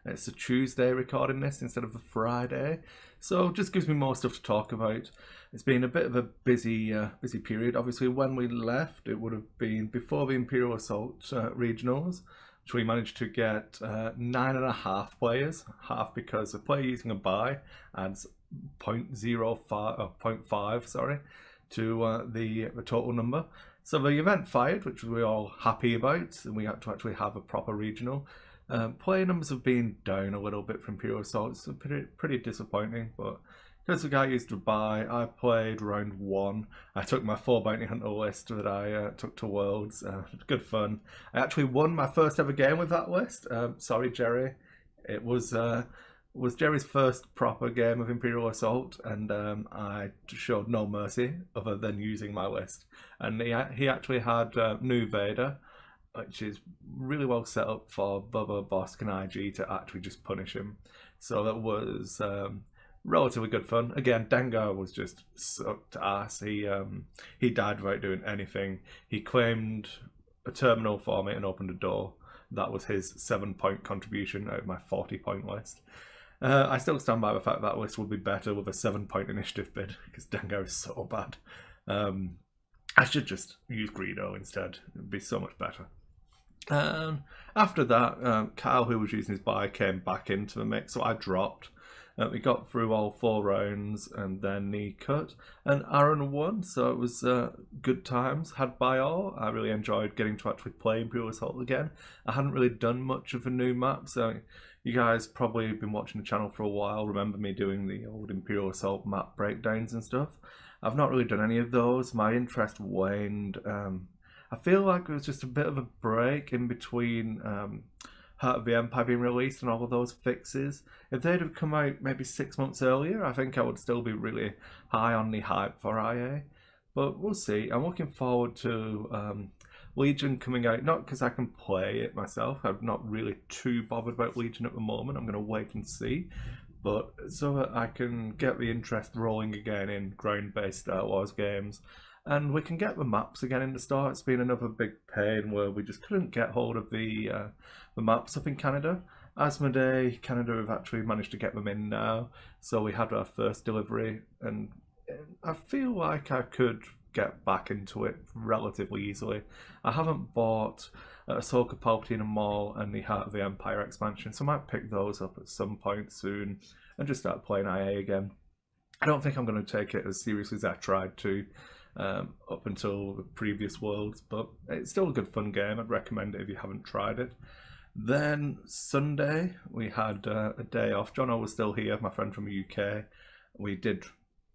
It's a Tuesday recording this instead of a Friday, so just gives me more stuff to talk about. It's been a bit of a busy period. Obviously, when we left, it would have been before the Imperial Assault regionals, which we managed to get 9.5 players, half because a player using a buy adds 0.05 to the total number. So the event fired, which we were all happy about, and we had to actually have a proper regional. Player numbers have been down a little bit from Imperial Assault. It's pretty disappointing, but because the guy used to buy, I played round 1. I took my 4 bounty hunter list that I took to Worlds. Good fun. I actually won my first ever game with that list. Sorry, Jerry. It was Jerry's first proper game of Imperial Assault, and I showed no mercy other than using my list. And he actually had New Vader, which is really well set up for Bubba, Bosk, and IG to actually just punish him. So that was relatively good fun. Again, Dengar was just sucked ass. He died without doing anything. He claimed a terminal for me and opened a door. That was his 7-point contribution out of my 40-point list. I still stand by the fact that list would be better with a 7-point initiative bid, because Dengar is so bad. I should just use Greedo instead. It would be so much better. After that, Kyle, who was using his buy, came back into the mix, so I dropped. We got through all 4 rounds, and then he cut, and Aaron won, so it was good times had by all. I really enjoyed getting to actually play Imperial Assault again. I hadn't really done much of a new map, so you guys probably have been watching the channel for a while, remember me doing the old Imperial Assault map breakdowns and stuff. I've not really done any of those. My interest waned. I feel like it was just a bit of a break in between Heart of the Empire being released and all of those fixes. If they'd have come out maybe 6 months earlier, I think I would still be really high on the hype for IA. But we'll see. I'm looking forward to Legion coming out, not because I can play it myself. I'm not really too bothered about Legion at the moment. I'm going to wait and see. But so that I can get the interest rolling again in ground-based Star Wars games. And we can get the maps again in the store. It's been another big pain where we just couldn't get hold of the maps up in Canada. Asmodee Canada have actually managed to get them in now. So we had our first delivery, and I feel like I could get back into it relatively easily. I haven't bought Ahsoka, Palpatine and Maul and the Heart of the Empire expansion, so I might pick those up at some point soon and just start playing IA again. I don't think I'm going to take it as seriously as I tried to up until the previous Worlds, but it's still a good fun game. I'd recommend it if you haven't tried it. Then Sunday we had a day off. Jono was still here, my friend from the UK. We did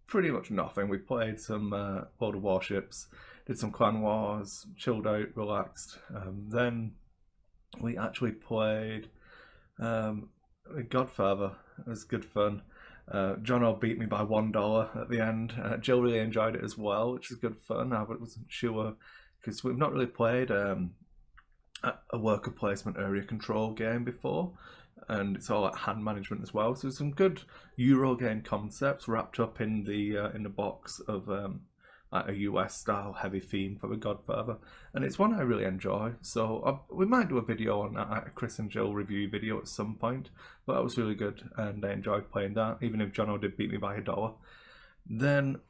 pretty much nothing. We played some World of Warships, did some Clan Wars, chilled out, relaxed. Then we actually played Godfather. It was good fun. Jono beat me by $1 at the end. Jill really enjoyed it as well, which is good fun. I wasn't sure because we've not really played a worker placement area control game before, and it's all like hand management as well. So there's some good Eurogame concepts wrapped up in the box of like a US style heavy theme for the Godfather, and it's one I really enjoy. So we might do a video on that, a Chris and Jill review video at some point, but that was really good and I enjoyed playing that, even if Jono did beat me by $1. Then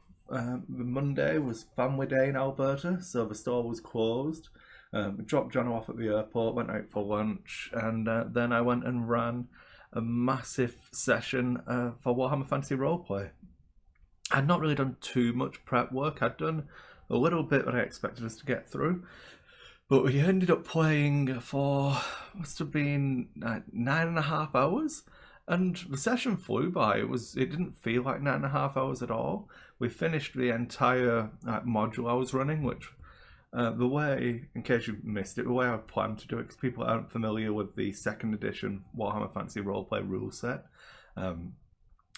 Monday was Family Day in Alberta, so the store was closed. We dropped Jono off at the airport, went out for lunch, and then I went and ran a massive session for Warhammer Fantasy Roleplay. I'd not really done too much prep work. I'd done a little bit that I expected us to get through, but we ended up playing for, must have been 9.5 hours, and the session flew by. It didn't feel like 9.5 hours at all. We finished the entire module I was running, which the way, in case you've missed it, the way I planned to do it, because people aren't familiar with the 2nd edition Warhammer Fantasy Roleplay rule set,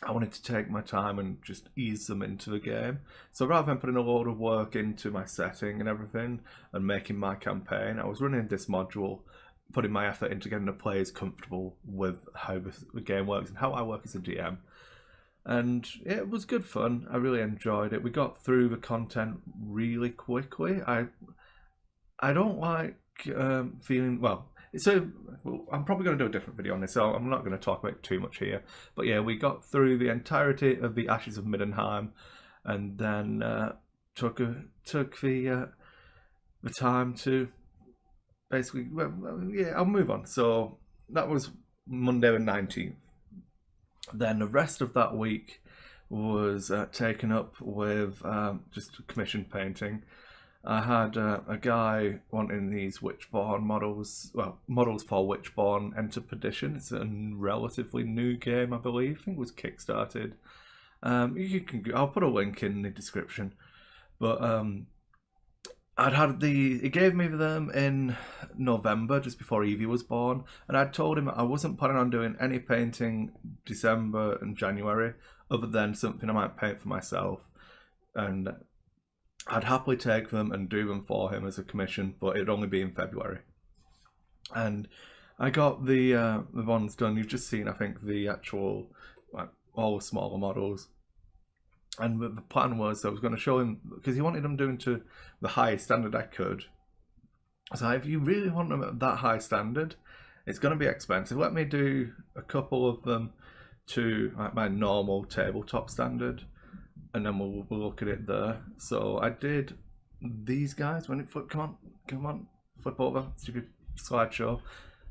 I wanted to take my time and just ease them into the game. So rather than putting a load of work into my setting and everything and making my campaign, I was running this module, putting my effort into getting the players comfortable with how the game works and how I work as a DM. And it was good fun. I really enjoyed it. We got through the content really quickly. I don't like feeling, well, So I'm probably going to do a different video on this, so I'm not going to talk about it too much here. But yeah, we got through the entirety of the Ashes of Middenheim, and then took the time to basically, yeah, I'll move on. So that was Monday the 19th. Then the rest of that week was taken up with just commission painting. I had a guy wanting these Witchborn models, well, models for Witchborn Enter Perdition. It's a relatively new game, I believe. I think it was kickstarted. I'll put a link in the description. But he gave me them in November, just before Evie was born, and I'd told him I wasn't planning on doing any painting December and January, other than something I might paint for myself, and I'd happily take them and do them for him as a commission, but it'd only be in February. And I got the ones done. You've just seen, I think, the actual, like, all the smaller models. And the plan was I was going to show him, because he wanted them doing to the highest standard I could. So if you really want them at that high standard, it's going to be expensive. Let me do a couple of them to like my normal tabletop standard, and then we'll look at it there. So I did these guys. Come on, flip over. Stupid slideshow.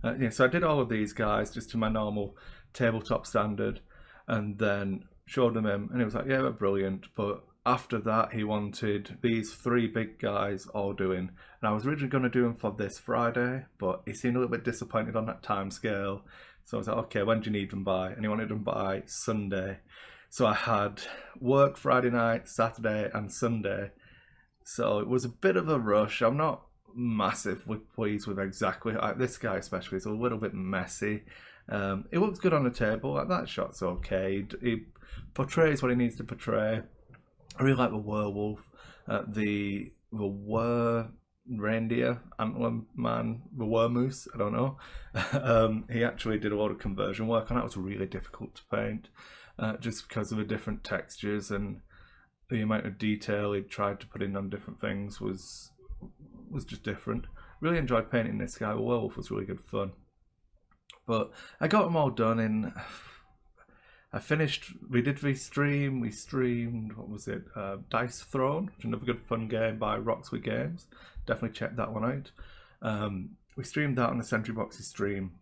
Yeah, so I did all of these guys just to my normal tabletop standard, and then showed them him, and he was like, yeah, they're brilliant. But after that, he wanted these 3 big guys all doing, and I was originally going to do them for this Friday, but he seemed a little bit disappointed on that time scale. So I was like, okay, when do you need them by? And he wanted them by Sunday. So I had work Friday night, Saturday, and Sunday. So it was a bit of a rush. I'm not massively pleased with exactly, like this guy especially, is a little bit messy. It looks good on the table. Like, that shot's okay. He portrays what he needs to portray. I really like the werewolf, the reindeer, antler man, the wermoose, I don't know. He actually did a lot of conversion work on that. It was really difficult to paint, just because of the different textures and the amount of detail he tried to put in on different things was just different. Really enjoyed painting this guy. The werewolf was really good fun. But I got them all done in... I finished, we did the stream, we streamed, what was it, Dice Throne, which is another good fun game by Roxley Games. Definitely check that one out. We streamed that on the Sentry Boxes stream.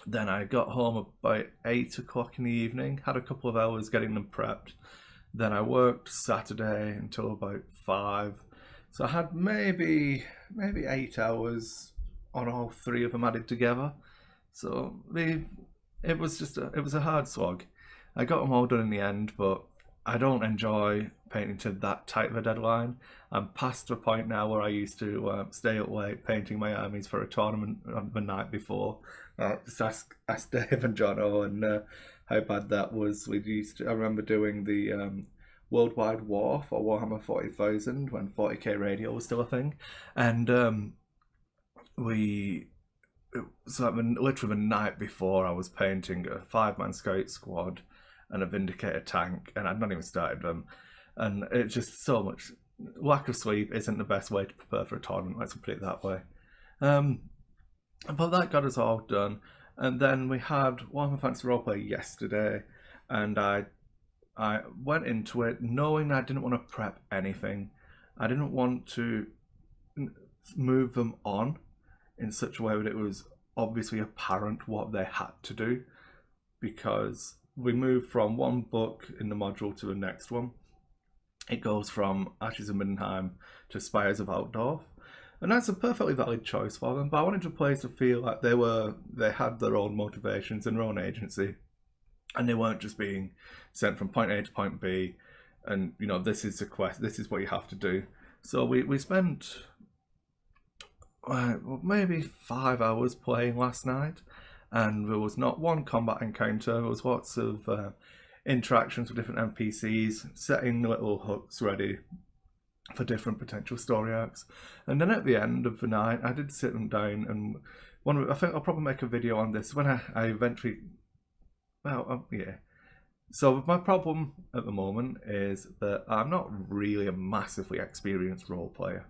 Then I got home about 8 o'clock in the evening, had a couple of hours getting them prepped. Then I worked Saturday until about 5. So I had maybe 8 hours on all 3 of them added together. So it was a hard slog. I got them all done in the end, but I don't enjoy painting to that tight of a deadline. I'm past the point now where I used to stay up late painting my armies for a tournament on the night before. Just ask Dave and Jono and how bad that was. I remember doing the Worldwide War for Warhammer 40,000 when 40k radio was still a thing, and so literally the night before I was painting a 5-man scout squad and a Vindicator tank, and I'd not even started them, and it's just so much. Lack of sleep isn't the best way to prepare for a tournament, let's put it that way. But that got us all done, and then we had Warhammer Fantasy Roleplay yesterday, and I went into it knowing I didn't want to prep anything. I didn't want to move them on in such a way that it was obviously apparent what they had to do, because we moved from one book in the module to the next one. It goes from Ashes of Middenheim to Spires of Altdorf, and that's a perfectly valid choice for them, but I wanted the players to feel like they had their own motivations and their own agency, and they weren't just being sent from point A to point B, and this is the quest, this is what you have to do. So we spent maybe 5 hours playing last night, and there was not one combat encounter. There was lots of interactions with different NPCs, setting little hooks ready for different potential story arcs. And then at the end of the night, I did sit them down, and I think I'll probably make a video on this when I eventually... yeah. So my problem at the moment is that I'm not really a massively experienced role player.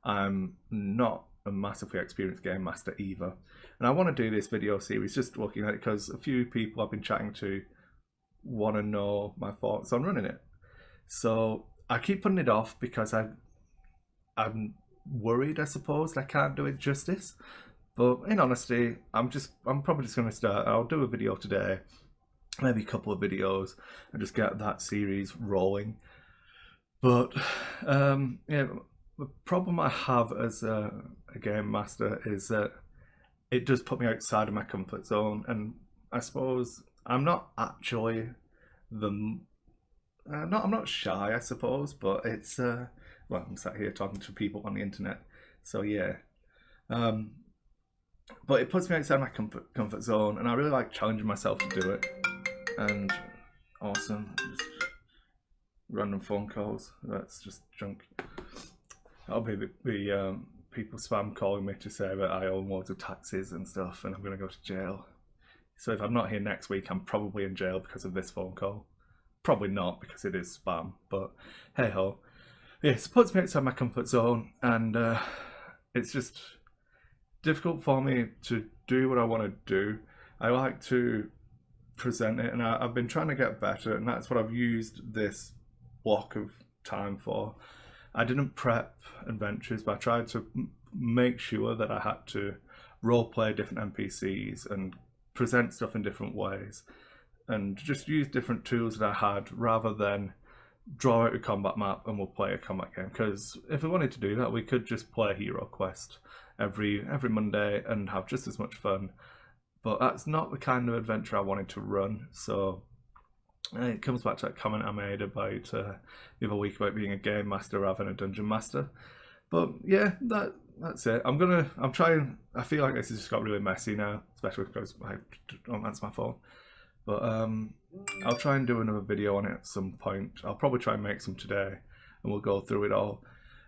I'm not a massively experienced game master either. And I want to do this video series just looking at it because a few people I've been chatting to want to know my thoughts on running it. So I keep putting it off because I'm worried, I suppose, that I can't do it justice. But in honesty, I'm probably just going to start. I'll do a video today, maybe a couple of videos, and just get that series rolling. But yeah, the problem I have as a game master is that it does put me outside of my comfort zone, and I suppose I'm not actually I'm not shy, I suppose, but it's well, I'm sat here talking to people on the internet, so yeah. But it puts me outside my comfort zone, and I really like challenging myself to do it. And awesome, just random phone calls. That's just junk. That'll be the people spam calling me to say that I owe loads of taxes and stuff, and I'm gonna go to jail. So if I'm not here next week, I'm probably in jail because of this phone call. Probably not, because it is spam, but hey ho. Yes, it puts me outside my comfort zone, and it's just difficult for me to do what I want to do. I like to present it, and I've been trying to get better, and that's what I've used this block of time for. I didn't prep adventures, but I tried to make sure that I had to roleplay different NPCs and present stuff in different ways, and just use different tools that I had rather than draw out a combat map and we'll play a combat game. Because if we wanted to do that, we could just play a hero quest every Monday and have just as much fun. But that's not the kind of adventure I wanted to run. So it comes back to that comment I made about the other week about being a game master rather than a dungeon master. But yeah, that's it. I'm trying. I feel like this has just got really messy now, especially because I don't answer my phone. But I'll try and do another video on it at some point. I'll probably try and make some today, and we'll go through it all.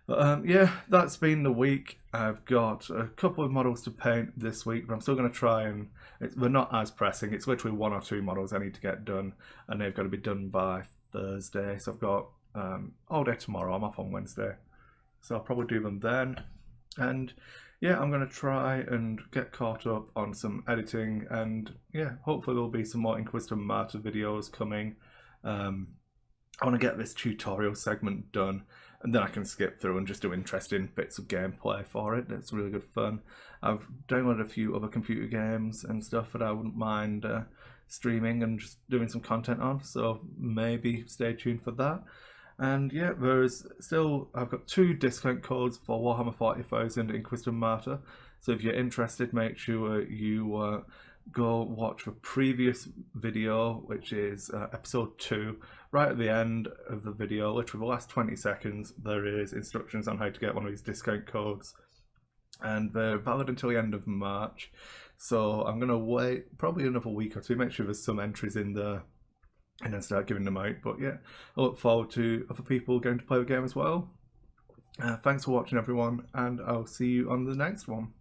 But yeah, that's been the week. I've got a couple of models to paint this week, but I'm still going to try and... they're not as pressing. It's literally 1 or 2 models I need to get done, and they've got to be done by Thursday. So I've got all day tomorrow. I'm off on Wednesday, so I'll probably do them then. And yeah, I'm going to try and get caught up on some editing, and yeah, hopefully there'll be some more Inquisitor Martyr videos coming. I want to get this tutorial segment done, and then I can skip through and just do interesting bits of gameplay for it. It's really good fun. I've downloaded a few other computer games and stuff that I wouldn't mind streaming and just doing some content on, so maybe stay tuned for that. And yeah, I've got 2 discount codes for Warhammer 40,000 Inquisitor Martyr. So if you're interested, make sure you go watch the previous video, which is episode 2. Right at the end of the video, literally the last 20 seconds, there is instructions on how to get one of these discount codes. And they're valid until the end of March. So I'm going to wait probably another week or 2, make sure there's some entries in there, and then start giving them out. But yeah, I look forward to other people going to play the game as well. Thanks for watching, everyone, and I'll see you on the next one.